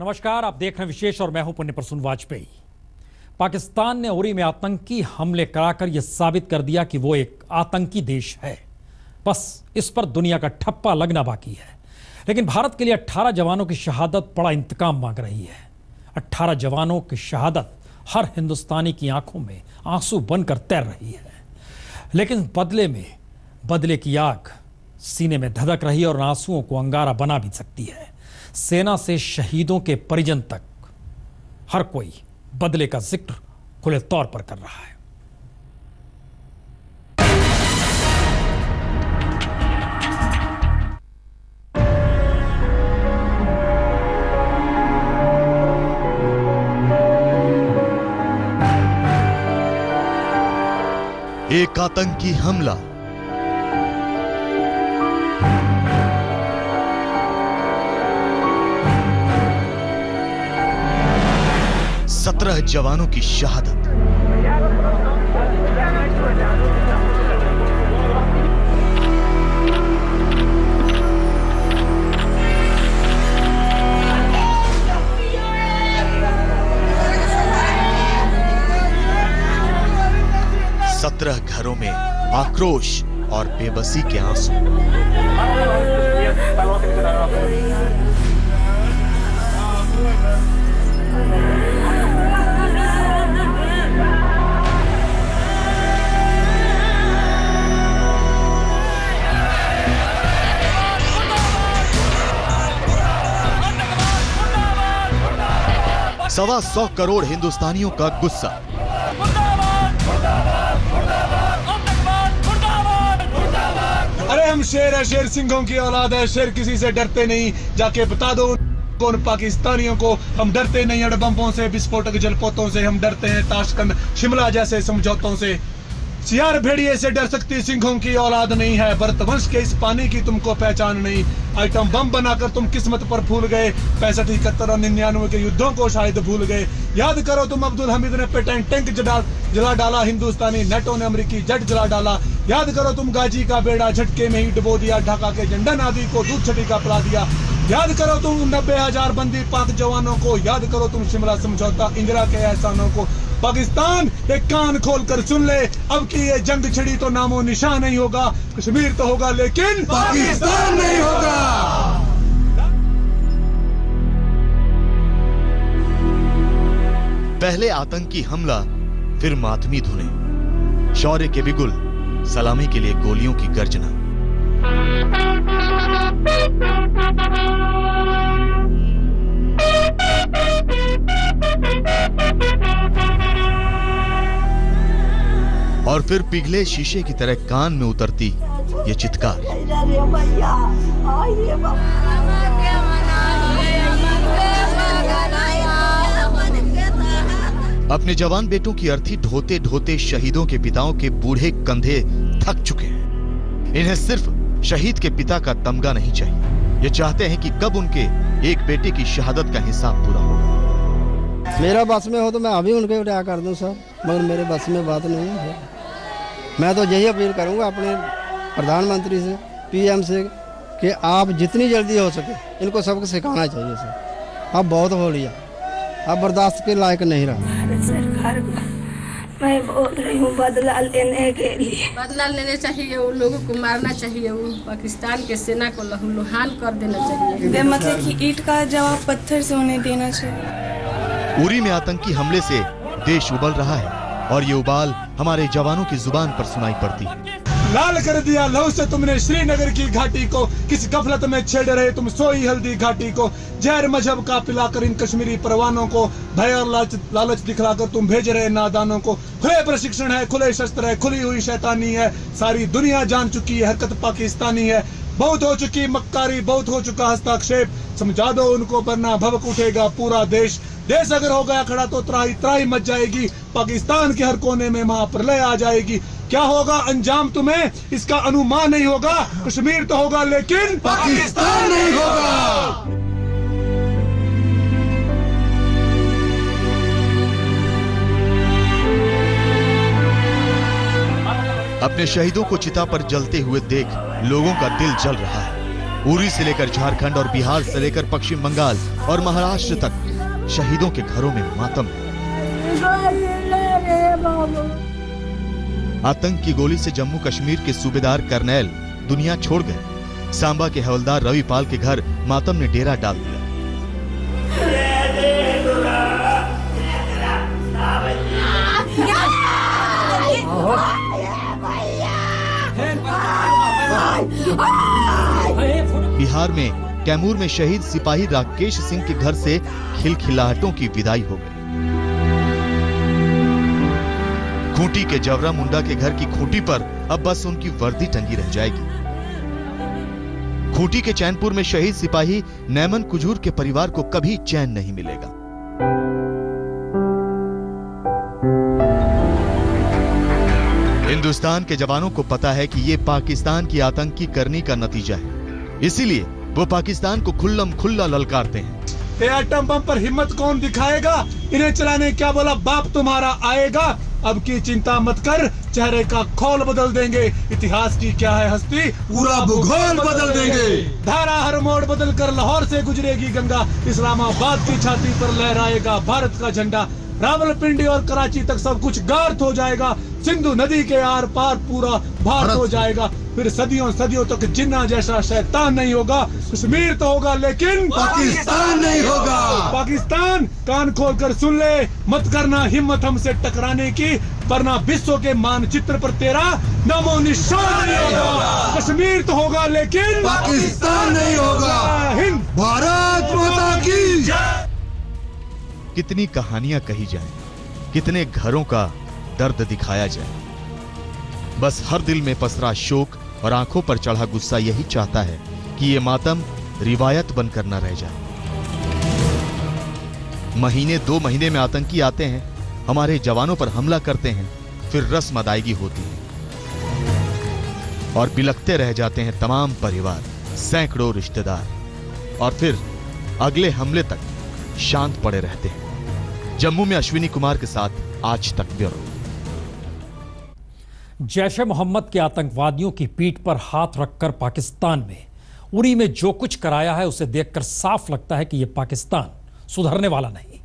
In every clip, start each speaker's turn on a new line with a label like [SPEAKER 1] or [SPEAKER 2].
[SPEAKER 1] नमस्कार, आप देख रहे हैं विशेष और मैं हूं पुण्य प्रसून वाजपेयी। पाकिस्तान ने उरी में आतंकी हमले कराकर यह साबित कर दिया कि वो एक आतंकी देश है। बस इस पर दुनिया का ठप्पा लगना बाकी है। लेकिन भारत के लिए 18 जवानों की शहादत बड़ा इंतकाम मांग रही है। 18 जवानों की शहादत हर हिंदुस्तानी की आंखों में आंसू बनकर तैर रही है। लेकिन बदले की आग सीने में धधक रही है और आंसुओं को अंगारा बना भी सकती है। सेना से शहीदों के परिजन तक हर कोई बदले का जिक्र खुले तौर पर कर रहा है।
[SPEAKER 2] एक आतंकी हमला, सत्रह जवानों की शहादत। सत्रह घरों में आक्रोश और बेबसी के आंसू। सवा 100 करोड़ हिंदुस्तानियों का गुस्सा।
[SPEAKER 3] अरे हम शेर है, शेर सिंहों की औलाद है, शेर किसी से डरते नहीं। जाके बता दो उन पाकिस्तानियों को, हम डरते नहीं अड़बम्बों से, विस्फोटक जलपोतों से। हम डरते हैं ताशकंद शिमला जैसे समझौतों से। सियार भेड़िए से डर सकती सिंहों की औलाद नहीं है। भरतवंश के इस पानी की तुमको पहचान नहीं। आइटम बम बनाकर तुम किस्मत पर भूल गए। 65, 71 और 99 के युद्धों को शायद भूल गए। याद करो तुम अब्दुल हमीद ने पेटेंट टैंक जला डाला, हिंदुस्तानी नेटो ने अमेरिकी जेट जला डाला। याद करो तुम गाजी का बेड़ा झटके में ही डुबो दिया, ढाका के झंडा नादी को दूध छटी का पिला दिया। याद करो तुम 90,000 बंदी पाक जवानों को। याद करो तुम शिमला समझौता, इंदिरा के एहसानों को। पाकिस्तान एक कान खोलकर सुन ले, अब की ये जंग छिड़ी तो नामो निशान नहीं होगा। कश्मीर तो होगा लेकिन पाकिस्तान नहीं होगा।
[SPEAKER 2] पहले आतंकी हमला, फिर मातमी धुनें, शौर्य के बिगुल, सलामी के लिए गोलियों की गर्जना। और फिर पिघले शीशे की तरह कान में उतरती ये चित्कार। अपने जवान बेटों की अर्थी ढोते ढोते शहीदों के पिताओं के बूढ़े कंधे थक चुके हैं। इन्हें सिर्फ शहीद के पिता का तमगा नहीं चाहिए, ये चाहते हैं कि कब उनके एक बेटे की शहादत का हिसाब पूरा होगा।
[SPEAKER 4] मेरा बस में हो तो मैं अभी उनके रिहा कर दूं सर, मगर मेरे बस में बात नहीं है। मैं तो यही अपील करूंगा अपने प्रधानमंत्री से, पीएम से, कि आप जितनी जल्दी हो सके इनको सबको सिखाना चाहिए सर। अब बहुत हो लिया, अब बर्दाश्त के लायक नहीं रहा।
[SPEAKER 5] सरकार मैं बोल रही हूँ बदला लेने के लिए।
[SPEAKER 6] बदला लेने चाहिए, उन लोगों को मारना चाहिए, वो पाकिस्तान के सेना को लहूलुहान कर देना चाहिए।
[SPEAKER 5] मतलब कि ईंट का जवाब पत्थर से उन्हें देना चाहिए।
[SPEAKER 2] उरी में आतंकी हमले से देश उबल रहा है और ये उबाल हमारे जवानों की जुबान पर सुनाई पड़ती है।
[SPEAKER 3] लाल कर दिया लहू से तुमने श्रीनगर की घाटी को, किस गफलत में छेड़ रहे तुम सोई हल्दी घाटी को। जहर मजहब का पिलाकर इन कश्मीरी परवानों को, भय और लालच दिखलाकर तुम भेज रहे नादानों को। खुले प्रशिक्षण है, खुले शस्त्र है, खुली हुई शैतानी है, सारी दुनिया जान चुकी है हरकत पाकिस्तानी है। बहुत हो चुकी मक्कारी, बहुत हो चुका हस्ताक्षेप, समझा दो उनको वरना भवक उठेगा पूरा देश। देश अगर हो गया खड़ा तो त्राही त्राही मच जाएगी, पाकिस्तान के हर कोने में महाप्रलय आ जाएगी। क्या होगा अंजाम तुम्हें इसका अनुमान नहीं होगा। कश्मीर तो होगा लेकिन पाकिस्तान नहीं होगा।
[SPEAKER 2] अपने शहीदों को चिता पर जलते हुए देख लोगों का दिल जल रहा है। उरी से लेकर झारखंड और बिहार से लेकर पश्चिम बंगाल और महाराष्ट्र तक शहीदों के घरों में मातम है। आतंक की गोली से जम्मू कश्मीर के सूबेदार कर्नैल दुनिया छोड़ गए। सांबा के हवलदार रविपाल के घर मातम ने डेरा डाल दिया। बिहार में कैमूर में शहीद सिपाही राकेश सिंह के घर से खिलखिलाहटों की विदाई हो गई। खूंटी के जवरा मुंडा के घर की खूंटी पर अब बस उनकी वर्दी टंगी रह जाएगी। खूंटी के चैनपुर में शहीद सिपाही नैमन कुजूर के परिवार को कभी चैन नहीं मिलेगा। हिंदुस्तान के जवानों को पता है कि ये पाकिस्तान की आतंकी करनी का नतीजा है, इसीलिए वो पाकिस्तान को खुल्लम खुल्ला ललकारते हैं।
[SPEAKER 3] एटम बम पर हिम्मत कौन दिखाएगा? इन्हें चलाने क्या बोला बाप तुम्हारा आएगा। अब की चिंता मत कर, चेहरे का खोल बदल देंगे। इतिहास की क्या है हस्ती, पूरा भूगोल बदल देंगे। धारा हर मोड़ बदल कर लाहौर से गुजरेगी गंगा। इस्लामाबाद की छाती पर लहराएगा भारत का झंडा। रावलपिंडी और कराची तक सब कुछ गार्थ हो जाएगा। सिंधु नदी के आर पार पूरा भारत हो जाएगा। फिर सदियों सदियों तक जिन्ना जैसा शैतान नहीं होगा। कश्मीर तो होगा लेकिन पाकिस्तान नहीं होगा। पाकिस्तान कान खोल कर सुन ले, मत करना हिम्मत हमसे टकराने की, वरना विश्व के मानचित्र पर तेरा नामो निशान नहीं होगा। कश्मीर तो होगा लेकिन
[SPEAKER 7] पाकिस्तान नहीं होगा।
[SPEAKER 3] हिंद,
[SPEAKER 7] भारत माता की।
[SPEAKER 2] कितनी कहानियां कही जाएं, कितने घरों का दर्द दिखाया जाए, बस हर दिल में पसरा शोक और आंखों पर चढ़ा गुस्सा यही चाहता है कि ये मातम रिवायत बनकर न रह जाए। महीने 2 महीने में आतंकी आते हैं, हमारे जवानों पर हमला करते हैं, फिर रस्म अदायगी होती है और बिलखते रह जाते हैं तमाम परिवार, सैकड़ों रिश्तेदार, और फिर अगले हमले तक शांत पड़े रहते हैं। जम्मू में अश्विनी कुमार के साथ आज तक ब्यूरो।
[SPEAKER 1] जैश-ए मोहम्मद के आतंकवादियों की पीठ पर हाथ रखकर पाकिस्तान में उरी में जो कुछ कराया है उसे देखकर साफ लगता है कि यह पाकिस्तान सुधरने वाला नहीं।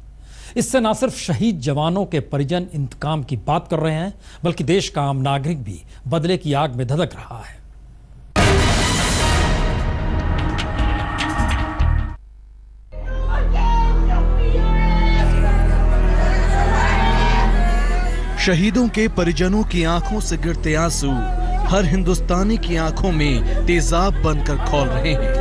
[SPEAKER 1] इससे न सिर्फ शहीद जवानों के परिजन इंतकाम की बात कर रहे हैं, बल्कि देश का आम नागरिक भी बदले की आग में धधक रहा है।
[SPEAKER 8] शहीदों के परिजनों की आंखों से गिरते आंसू हर हिंदुस्तानी की आंखों में तेजाब बनकर खौल रहे हैं।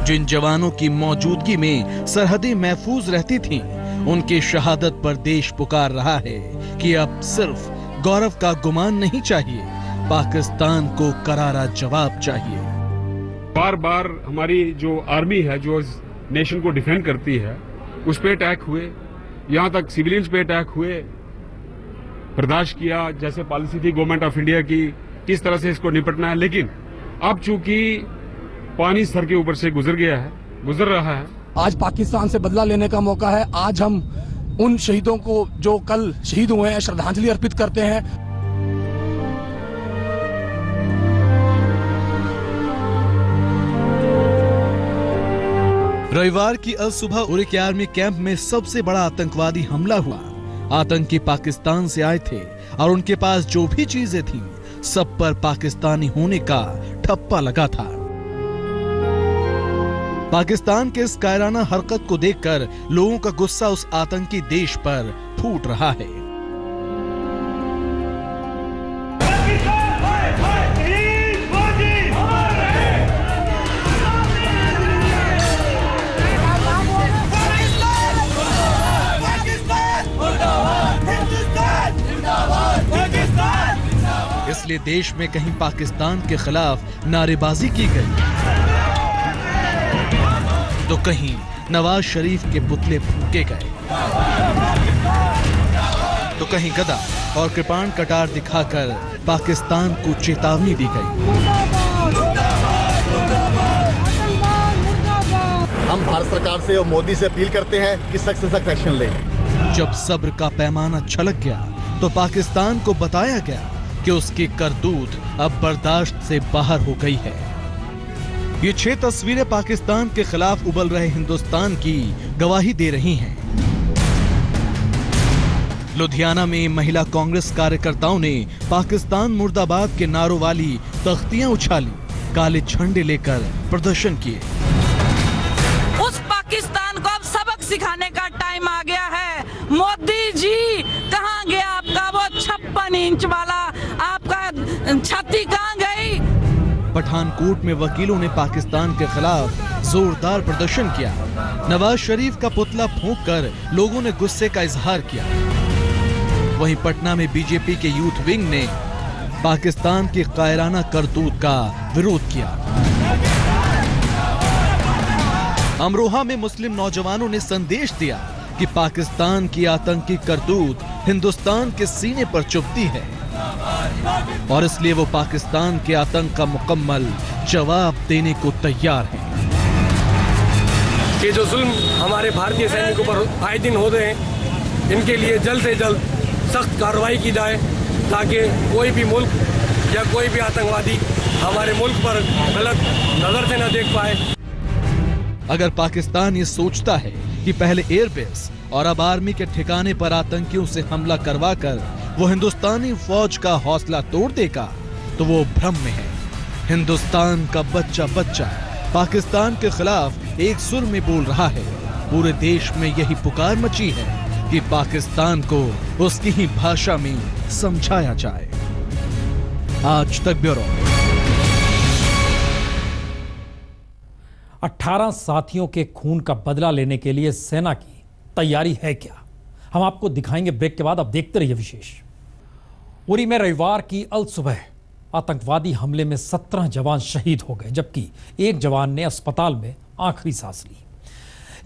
[SPEAKER 8] जिन जवानों की मौजूदगी में सरहदें महफूज रहती थीं, उनकी शहादत पर देश पुकार रहा है कि अब सिर्फ गौरव का गुमान नहीं चाहिए, पाकिस्तान को करारा जवाब चाहिए।
[SPEAKER 9] बार बार हमारी जो आर्मी है, जो नेशन को डिफेंड करती है, उस पे अटैक हुए, यहाँ तक सिविलियंस पे अटैक हुए, बर्दाश्त किया। जैसे पॉलिसी थी गवर्नमेंट ऑफ इंडिया की, किस तरह से इसको निपटना है, लेकिन अब चूंकि पानी सर के ऊपर से गुजर रहा है।
[SPEAKER 10] आज पाकिस्तान से बदला लेने का मौका है। आज हम उन शहीदों को जो कल शहीद हुए हैं श्रद्धांजलि अर्पित करते हैं।
[SPEAKER 8] रविवार की अल सुबह उरी के आर्मी कैंप में सबसे बड़ा आतंकवादी हमला हुआ। आतंकी पाकिस्तान से आए थे और उनके पास जो भी चीजें थीं, सब पर पाकिस्तानी होने का ठप्पा लगा था। पाकिस्तान के इस कायराना हरकत को देखकर लोगों का गुस्सा उस आतंकी देश पर फूट रहा है। इसलिए देश में कहीं पाकिस्तान के खिलाफ नारेबाजी की गई, तो कहीं नवाज शरीफ के पुतले फूके गए, तो कहीं गदा और कृपाण कटार दिखाकर पाकिस्तान को चेतावनी दी गई।
[SPEAKER 11] हम भारत सरकार से और मोदी से अपील करते हैं कि सख्त से सख्त एक्शन लें।
[SPEAKER 8] जब सब्र का पैमाना छलक गया तो पाकिस्तान को बताया गया कि उसकी करतूत अब बर्दाश्त से बाहर हो गई है। ये 6 तस्वीरें पाकिस्तान के खिलाफ उबल रहे हिंदुस्तान की गवाही दे रही हैं। लुधियाना में महिला कांग्रेस कार्यकर्ताओं ने पाकिस्तान मुर्दाबाद के नारों वाली तख्तियां उछाली, काले झंडे लेकर प्रदर्शन किए।
[SPEAKER 12] उस पाकिस्तान को अब सबक सिखाने का टाइम आ गया है। मोदी जी कहां गया आपका वो 56 इंच वाला आपका छाती कहां गई?
[SPEAKER 8] पठानकोट में वकीलों ने पाकिस्तान के खिलाफ जोरदार प्रदर्शन किया। नवाज शरीफ का पुतला फूंककर लोगों ने गुस्से का इजहार किया। वहीं पटना में बीजेपी के यूथ विंग ने पाकिस्तान की कायराना करतूत का विरोध किया। अमरोहा में मुस्लिम नौजवानों ने संदेश दिया कि पाकिस्तान की आतंकी करतूत हिंदुस्तान के सीने पर चुभती है और इसलिए वो पाकिस्तान के आतंक का मुकम्मल जवाब देने को तैयार हैं।
[SPEAKER 13] ये जो जुल्म हमारे भारतीय सैनिकों पर आए दिन हो रहे हैं, इनके लिए जल्द से जल्द सख्त कार्रवाई की जाए ताकि कोई भी मुल्क या कोई भी आतंकवादी हमारे मुल्क पर गलत नजर से न देख पाए।
[SPEAKER 8] अगर पाकिस्तान ये सोचता है कि पहले एयरबेस और अब आर्मी के ठिकाने पर आतंकियों से हमला करवाकर वो हिंदुस्तानी फौज का हौसला तोड़ देगा तो वो भ्रम में है। हिंदुस्तान का बच्चा बच्चा पाकिस्तान के खिलाफ एक सुर में बोल रहा है। पूरे देश में यही पुकार मची है कि पाकिस्तान को उसकी ही भाषा में समझाया जाए। आज तक ब्यूरो।
[SPEAKER 1] 18 साथियों के खून का बदला लेने के लिए सेना की तैयारी है क्या? हम आपको दिखाएंगे ब्रेक के बाद। अब देखते रहिए विशेष। उरी में रविवार की अल सुबह आतंकवादी हमले में 17 जवान शहीद हो गए, जबकि एक जवान ने अस्पताल में आखिरी सांस ली।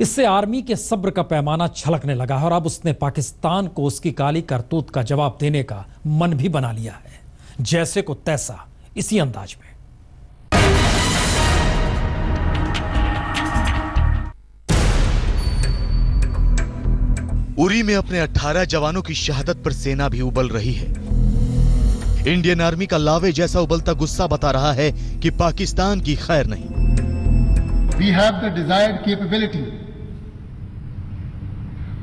[SPEAKER 1] इससे आर्मी के सब्र का पैमाना छलकने लगा और अब उसने पाकिस्तान को उसकी काली करतूत का जवाब देने का मन भी बना लिया है। जैसे को तैसा, इसी अंदाज में।
[SPEAKER 2] उरी में अपने 18 जवानों की शहादत पर सेना भी उबल रही है। इंडियन आर्मी का लावे जैसा उबलता गुस्सा बता रहा है कि पाकिस्तान की खैर नहीं।
[SPEAKER 11] We have the desired capability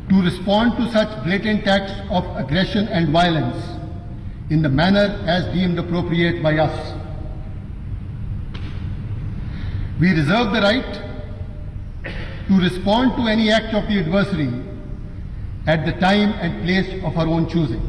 [SPEAKER 11] to respond to such blatant acts of aggression and violence in the manner as deemed appropriate by us. We reserve the right to respond to any act of the adversary at the time and place of our own choosing.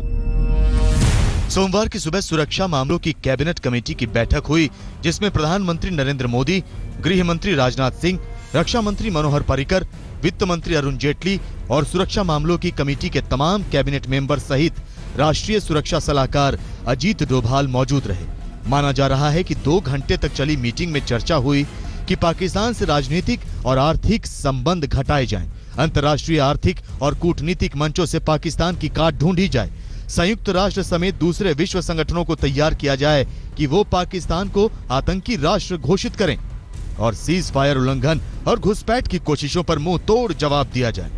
[SPEAKER 2] सोमवार की सुबह सुरक्षा मामलों की cabinet committee की बैठक हुई, जिसमें प्रधानमंत्री नरेंद्र मोदी, गृह मंत्री राजनाथ सिंह, रक्षा मंत्री मनोहर पर्रिकर, वित्त मंत्री अरुण जेटली और सुरक्षा मामलों की कमेटी के तमाम कैबिनेट मेंबर सहित राष्ट्रीय सुरक्षा सलाहकार अजीत डोभाल मौजूद रहे। माना जा रहा है कि 2 घंटे तक चली मीटिंग में चर्चा हुई कि पाकिस्तान से राजनीतिक और आर्थिक संबंध घटाए जाएं, अंतर्राष्ट्रीय आर्थिक और कूटनीतिक मंचों से पाकिस्तान की काट ढूंढी जाए, संयुक्त राष्ट्र समेत दूसरे विश्व संगठनों को तैयार किया जाए कि वो पाकिस्तान को आतंकी राष्ट्र घोषित करें और सीज फायर उल्लंघन और घुसपैठ की कोशिशों पर मुंह तोड़ जवाब दिया जाए।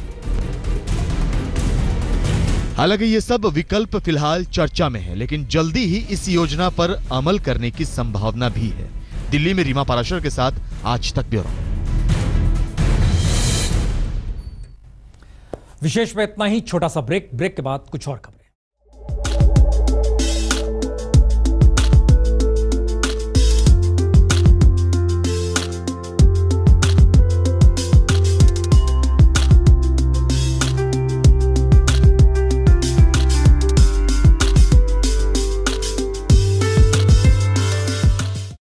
[SPEAKER 2] हालांकि ये सब विकल्प फिलहाल चर्चा में है, लेकिन जल्दी ही इस योजना पर अमल करने की संभावना भी है। दिल्ली में रीमा पाराशर के साथ आज तक ब्यूरो।
[SPEAKER 1] विशेष में इतना ही। छोटा सा ब्रेक के बाद कुछ और खबर।